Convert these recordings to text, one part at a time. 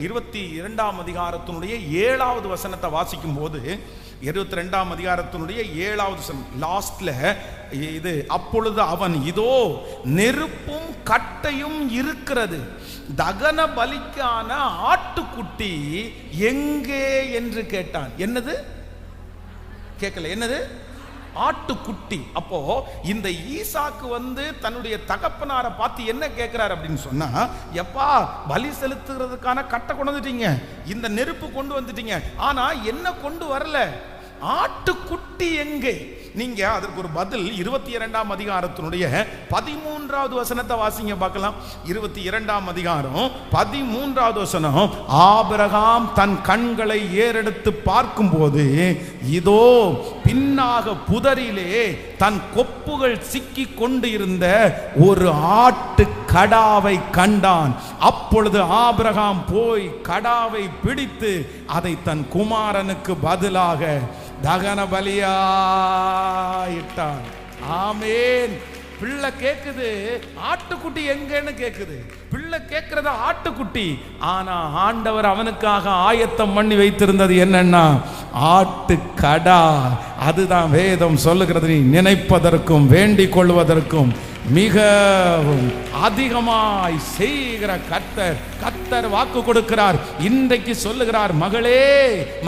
22ஆம் அதிகாரத்தினுடைய 7வது வசனத்தை வாசிக்கும் போது 22ஆம் அதிகாரத்தினுடைய 7வது வசனம் லாஸ்ட்ல இது, அப்பொழுது அவன், இதோ நெருப்பும் கட்டையும் இருக்கிறது, தகன பலிக்கான ஆட்டுக்குட்டி எங்கே என்று கேட்டான். என்னது கேட்கல, என்னது ஆட்டுக்குட்டி. அப்போ இந்த ஈசாக்கு தன்னுடைய தகப்பனாரை பார்த்து என்ன கேட்கிறார் அப்படின்னு சொன்னா, எப்பா பலி செலுத்துறதுக்கான கட்டை கொண்டு வந்துட்டீங்க, இந்த நெருப்பு கொண்டு வந்துட்டீங்க, ஆனா என்ன கொண்டு வரல, ஆட்டுக்குட்டி எங்கே? நீங்க அதற்கு ஒரு பதில் 22ஆம் அதிகாரத்தினுடைய 13வது வசனத்தை வாசிங்க பார்க்கலாம். 22ஆம் அதிகாரம் 13வது வசனம், ஆபிரகாம் தன் கண்களை ஏறெடுத்து பார்க்கும்போது, இதோ பின்னாக புதரிலே தன் கொப்புகள் சிக்கி கொண்டு இருந்த ஒரு ஆட்டு கடாவை கண்டான். அப்பொழுது ஆபிரகாம் போய் கடாவை பிடித்து அதை தன் குமாரனுக்கு பதிலாக தகன பலியாயிட்டான். ஆமென். பிள்ளை கேக்குது, ஆட்டுக்குட்டி எங்கன்னு கேக்குது. பிள்ளை கேட்கிறது ஆட்டுக்குட்டி, ஆனா ஆண்டவர் அவனுக்காக ஆயத்தம் பண்ணி வைத்திருந்தது என்னன்னா ஆட்டு கடா. அதுதான் வேதம் சொல்லுகிறது, நீ நினைப்பதற்கும் வேண்டிக் கொள்வதற்கும் மிகவும் அதிகமாய் செய்கிற கர்த்தர் வாக்கு கொடுக்கிறார். இன்றைக்கு சொல்லுகிறார், மகளே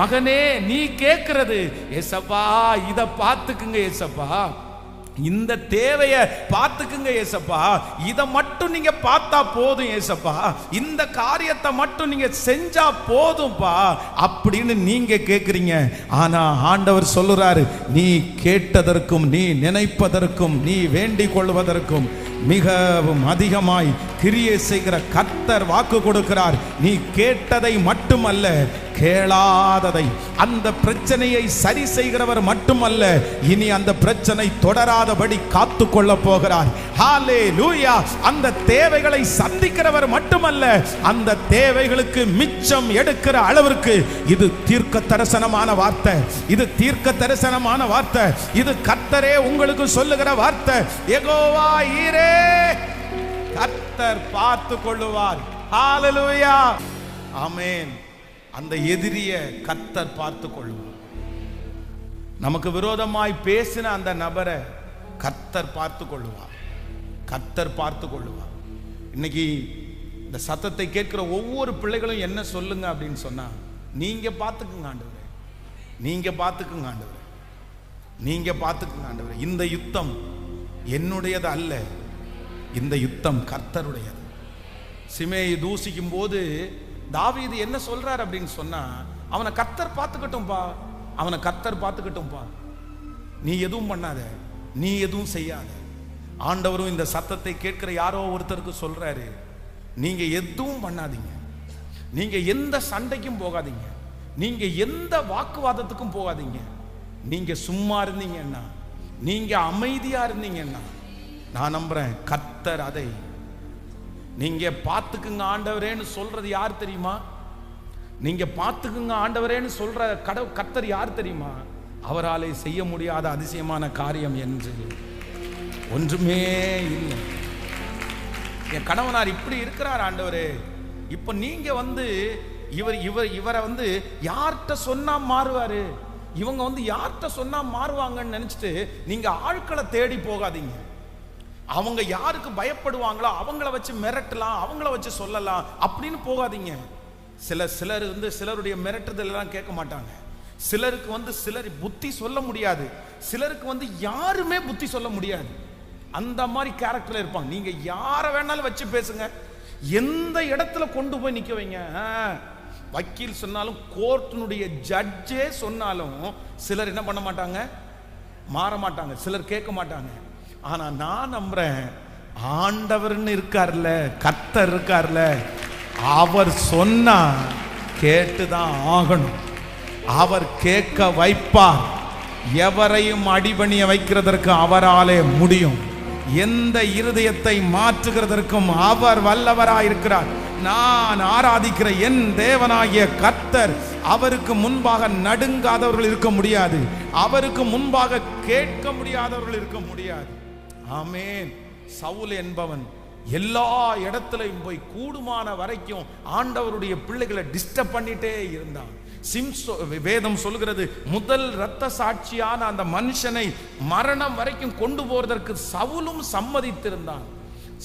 மகனே, நீ கேட்கிறது ஏசப்பா, இத பார்த்துக்குங்க ஏசப்பா, இந்த தேவைய பார்த்துக்குங்க ஏசப்பா, இதை மட்டும் நீங்க பார்த்தா போதும் ஏசப்பா, இந்த காரியத்தை மட்டும் நீங்க செஞ்சா போதும்பா அப்படின்னு நீங்க கேட்குறீங்க. ஆனா ஆண்டவர் சொல்லுறாரு, நீ கேட்டதற்கும் நீ நினைப்பதற்கும் நீ வேண்டிக் கொள்வதற்கும் மிகவும் அதிகமாய் கிரியை செய்கிற கர்த்தர் வாக்கு கொடுக்கிறார். நீ கேட்டதை மட்டுமல்ல, கேளாததை, அந்த பிரச்சனையை சரி செய்கிறவர் மட்டுமல்ல, இனி அந்த பிரச்சனை தொடராதபடி காத்து கொள்ள போகிறார். ஹல்லேலூயா. அந்த தேவைகளை சந்திக்கிறவர் மட்டுமல்ல, அந்த தேவைகளுக்கு மிச்சம் எடுக்கிற அளவிற்கு இது தீர்க்க தரிசனமான வார்த்தை, இது தீர்க்க தரிசனமான வார்த்தை, இது கர்த்தரே உங்களுக்கு சொல்லுகிற வார்த்தை. யெகோவா ஈரே, கர்த்தர் பார்த்து கொள்ளுவார். ஹல்லேலூயா. ஆமென். அந்த எதிரிய கர்த்தர் பார்த்து கொள்வார். நமக்கு விரோதமாய் பேசின அந்த நபரை கர்த்தர் பார்த்து கொள்வார். கர்த்தர் பார்த்து கொள்வார். இன்னைக்கு இந்த சத்தத்தை கேட்கிற ஒவ்வொரு பிள்ளைகளும் என்ன சொல்லுங்க அப்படின்னு சொன்னா, நீங்க பார்த்துக்குங்க ஆண்டவரே, நீங்க பார்த்துக்குங்க ஆண்டவரே, நீங்க பார்த்துக்குங்க ஆண்டவரே. இந்த யுத்தம் என்னுடையது அல்ல, இந்த யுத்தம் கர்த்தருடையது. சிமேயை தூசிக்கும் போது தாவீது என்ன சொல்றார் அப்படின்னு சொன்னா, அவனை கர்த்தர் பார்த்துக்கட்டும்பா, அவனை கர்த்தர் பார்த்துக்கட்டும்பா, நீ எதுவும் பண்ணாத, நீ எதுவும் செய்யாத. ஆண்டவரும் இந்த சத்தத்தை கேட்கிற யாரோ ஒருத்தருக்கு சொல்றாரு, நீங்க எதுவும் பண்ணாதீங்க, நீங்க எந்த சண்டைக்கும் போகாதீங்க, நீங்க எந்த வாக்குவாதத்துக்கும் போகாதீங்க, நீங்க சும்மா இருந்தீங்கன்னா, நீங்க அமைதியா இருந்தீங்கன்னா, நான் நம்புறேன் கர்த்தர் அதை நீங்க பார்த்துக்குங்க ஆண்டவரேன்னு சொல்றது யார் தெரியுமா? நீங்க பார்த்துக்குங்க ஆண்டவரேன்னு சொல்ற கர்த்தர் யார் தெரியுமா? அவராலே செய்ய முடியாத அதிசயமான காரியம் என்று ஒன்றுமே இல்லை. என் கணவனார் இப்படி இருக்கிறார் ஆண்டவரே, இப்ப நீங்க இவரை யார்கிட்ட சொன்னா மாறுவாரு, இவங்க யார்கிட்ட சொன்னா மாறுவாங்கன்னு நினைச்சிட்டு நீங்க ஆட்களை தேடி போகாதீங்க. அவங்க யாருக்கு பயப்படுவாங்களோ அவங்கள வச்சு மிரட்டலாம், அவங்கள வச்சு சொல்லலாம் அப்படின்னு போகாதீங்க. சிலர் சிலருடைய மிரட்டுதல் எல்லாம் கேட்க மாட்டாங்க. சிலருக்கு சிலர் புத்தி சொல்ல முடியாது, சிலருக்கு யாருமே புத்தி சொல்ல முடியாது. அந்த மாதிரி கேரக்டர்ல இருப்பாங்க. நீங்க யாரை வேணாலும் வச்சு பேசுங்க, எந்த இடத்துல கொண்டு போய் நிக்க வைங்க. வக்கீல் சொன்னாலும், கோர்ட்டினுடைய ஜட்ஜே சொன்னாலும் சிலர் என்ன பண்ண மாட்டாங்க, மாற மாட்டாங்க, சிலர் கேட்க மாட்டாங்க. ஆனா நான் நம்புறேன், ஆண்டவர்னு இருக்கார்ல, கர்த்தர் இருக்கார்ல, அவர் சொன்னா கேட்டுதான் ஆகணும். அவர் கேட்க வைப்பார். எவரையும் அடிபணிய வைக்கிறதற்கு அவராலே முடியும். எந்த இருதயத்தை மாற்றுகிறதற்கும் அவர் வல்லவராயிருக்கிறார். நான் ஆராதிக்கிற என் தேவனாகிய கர்த்தர், அவருக்கு முன்பாக நடுங்காதவர்கள் இருக்க முடியாது, அவருக்கு முன்பாக கேட்க முடியாதவர்கள் இருக்க முடியாது. ஆமென். சவுல் என்பவன் எல்லா இடத்துலையும் போய் கூடுமான வரைக்கும் ஆண்டவருடைய பிள்ளைகளை டிஸ்டர்ப் பண்ணிட்டே இருந்தான். வேதம் சொல்கிறது, முதல் இரத்த சாட்சியான அந்த மனுஷனை மரணம் வரைக்கும் கொண்டு போவதற்கு சவுலும் சம்மதித்திருந்தான்.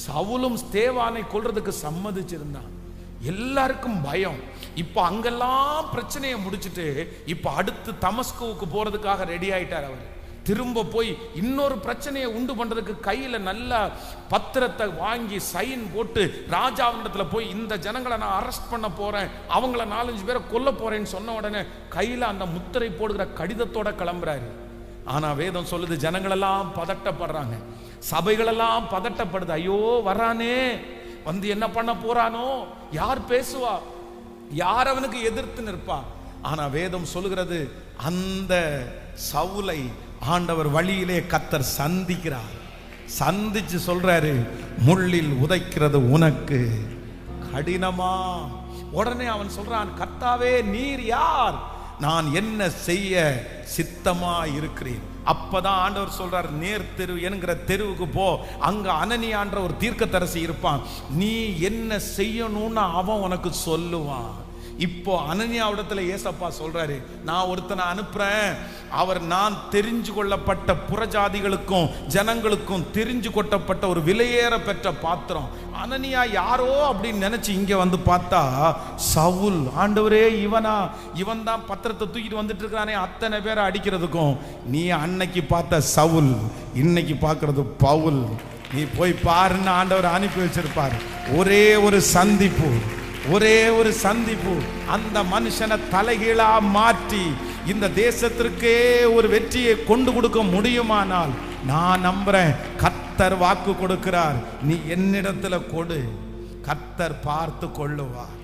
சவுலும் ஸ்தேவானை கொல்றதுக்கு சம்மதிச்சிருந்தான். எல்லாருக்கும் பயம். இப்ப அங்கெல்லாம் பிரச்சனையை முடிச்சுட்டு இப்ப அடுத்து தமஸ்குவுக்கு போறதுக்காக ரெடி ஆயிட்டார். அவர் திரும்ப போய் இன்னொரு பிரச்சனையை உண்டு பண்றதுக்கு கையில நல்ல பத்திரத்தை வாங்கி சைன் போட்டு ராஜாவிடத்துல போய் இந்த ஜனங்களை நான் அரெஸ்ட் பண்ண போறேன், அவங்கள 4-5 பேரை கொல்ல போறேன்னு சொன்ன உடனே கையில அந்த முத்திரை போடுகிற கடிதத்தோட கிளம்புறாரு. ஆனா வேதம் சொல்லுது, ஜனங்களெல்லாம் பதட்டப்படுறாங்க, சபைகளெல்லாம் பதட்டப்படுது. ஐயோ வரானே, வந்து என்ன பண்ண போறானோ, யார் பேசுவா, யார் அவனுக்கு எதிர்த்து நிற்பா. ஆனா வேதம் சொல்லுகிறது, அந்த சவுலை ஆண்டவர் வழியிலே கர்த்தர் சந்திக்கிறார். சந்திச்சு சொல்றாரு, முள்ளில் உதைக்கிறது உனக்கு கடினமா. உடனே அவன் சொல்றான், கர்த்தாவே நீர் யார், நான் என்ன செய்ய சித்தமா இருக்கிறேன். அப்பதான் ஆண்டவர் சொல்றார், நேர் தெரு என்கிற தெருவுக்கு போ, அங்க அனனியான்ற ஒரு தீர்க்கதரிசி இருப்பான், நீ என்ன செய்யணும்னு அவன் உனக்கு சொல்லுவான். இப்போ அனனியாவிடத்துல ஏசப்பா சொல்றாரு, நான் ஒருத்தனை அனுப்புறேன், அவர் நான் தெரிஞ்சு கொள்ளப்பட்ட புறஜாதிகளுக்கும் ஜனங்களுக்கும் தெரிஞ்சு கொள்ளப்பட்ட ஒரு விலையேற பெற்ற பாத்திரம். அனனியா யாரோ அப்படின்னு நினைச்சு இங்க வந்து பார்த்தா சவுல். ஆண்டவரே இவனா, இவன் தான் பத்திரத்தை தூக்கிட்டு வந்துட்டு இருக்கிறானே, அத்தனை பேரை அடிக்கிறதுக்கும் நீ அன்னைக்கு பார்த்த சவுல் இன்னைக்கு பார்க்கறது பவுல், நீ போய் பாருன்னு ஆண்டவர் அனுப்பி வச்சிருப்பார். ஒரே ஒரு சந்திப்பு, ஒரே ஒரு சந்திப்பு அந்த மனுஷனை தலைகீழா மாற்றி இந்த தேசத்திற்கே ஒரு வெற்றியை கொண்டு கொடுக்க முடியுமானால் நான் நம்புறேன். கர்த்தர் வாக்கு கொடுக்கிறார், நீ என்னிடத்துல கொடு, கர்த்தர் பார்த்து கொள்ளுவார்,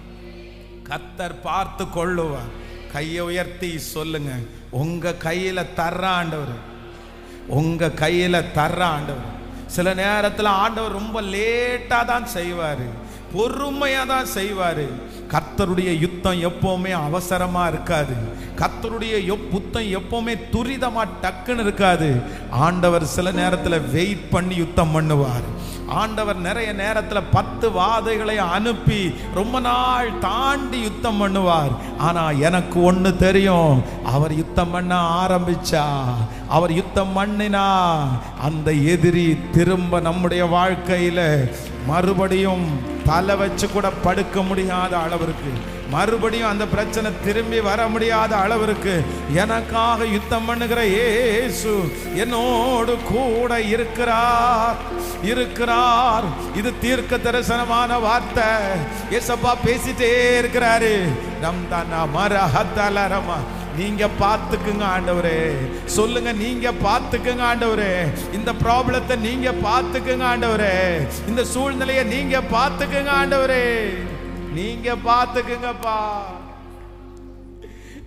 கர்த்தர் பார்த்து கொள்ளுவார். கையை உயர்த்தி சொல்லுங்க, உங்க கையில தர்ற ஆண்டவர், உங்க கையில தர்ற ஆண்டவர். சில நேரத்தில் ஆண்டவர் ரொம்ப லேட்டா தான் செய்வாரு, பொறுமையா தான் செய்வாரு. கர்த்தருடைய யுத்தம் எப்பவுமே அவசரமா இருக்காது, கர்த்தருடைய யுத்தம் எப்பவுமே துரிதமா டக்குன்னு இருக்காது. ஆண்டவர் சில நேரத்துல வெயிட் பண்ணி யுத்தம் பண்ணுவார். ஆண்டவர் நிறைய நேரத்துல 10 வாதைகளை அனுப்பி ரொம்ப நாள் தாண்டி யுத்தம் பண்ணுவார். ஆனா எனக்கு ஒண்ணு தெரியும், அவர் யுத்தம் பண்ண ஆரம்பிச்சா, அவர் யுத்தம் பண்ணினா அந்த எதிரி திரும்ப நம்முடைய வாழ்க்கையில மறுபடியும் தலை வச்சு கூட படுக்க முடியாத அளவிற்கு, மறுபடியும் அந்த பிரச்சனை திரும்பி வர முடியாத அளவிற்கு எனக்காக யுத்தம் பண்ணுகிற இயேசு என்னோடு கூட இருக்கிறார், இருக்கிறார். இது தீர்க்க தரிசனமான வார்த்தை. ஏசப்பா பேசிட்டே இருக்கிறாரு. நம் தானா மரஹத்தலரமா, நீங்க பார்த்துக்குங்க ஆண்டவரே, சொல்லுங்க, நீங்க பார்த்துக்குங்க ஆண்டவரே, இந்த ப்ராப்ளத்தை நீங்க பார்த்துக்குங்க ஆண்டவரே, இந்த சூழ்நிலையை நீங்க பார்த்துக்குங்க ஆண்டவரே, நீங்க பார்த்துக்குங்கப்பா,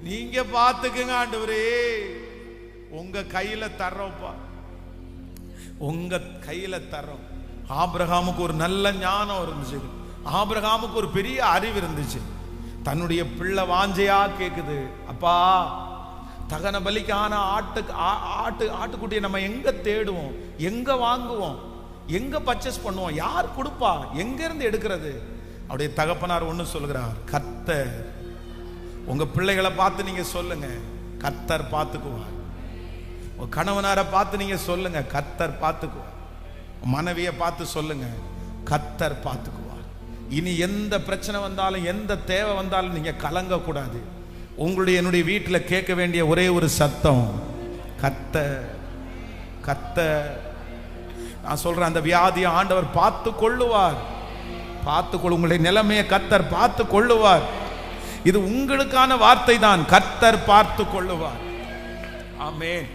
நீங்க பார்த்துக்குங்க ஆண்டவரே. உங்க கையில தர்றோம்ப்பா, உங்க கையில தர்றோம். ஆபிரகாமுக்கு ஒரு நல்ல ஞானம் இருந்துச்சு, ஆபிரகாமுக்கு ஒரு பெரிய அறிவு இருந்துச்சு. தன்னுடைய பிள்ளை வாஞ்சையா கேக்குது, அப்பா தகன பலிக்கான ஆட்டுக்குட்டியை நம்ம எங்க தேடுவோம், எங்க வாங்குவோம், எங்க பர்ச்சேஸ் பண்ணுவோம், யார் கொடுப்பா, எங்க இருந்து எடுக்கிறது? அவருடைய தகப்பனார் ஒண்ணு சொல்கிறார், கர்த்தர். உங்க பிள்ளைகளை பார்த்து நீங்க சொல்லுங்க, கர்த்தர் பார்த்துக்குவார். உங்க கணவனாரை பார்த்து நீங்க சொல்லுங்க, கர்த்தர் பார்த்துக்குவார். மனைவியை பார்த்து சொல்லுங்க, கர்த்தர் பார்த்துக்குவார். இனி எந்த பிரச்சனை வந்தாலும், எந்த தேவை வந்தாலும் நீங்க கலங்க கூடாது. உங்களுடைய என்னுடைய வீட்டில் கேட்க வேண்டிய ஒரே ஒரு சத்தம், கர்த்தர், கர்த்தர். நான் சொல்றேன், அந்த வியாதியை ஆண்டவர் பார்த்து கொள்ளுவார், பார்த்துக்கொள்ள, உங்களுடைய நிலைமையை கர்த்தர் பார்த்து கொள்ளுவார். இது உங்களுக்கான வார்த்தை தான், கர்த்தர் பார்த்து கொள்ளுவார். ஆமென்.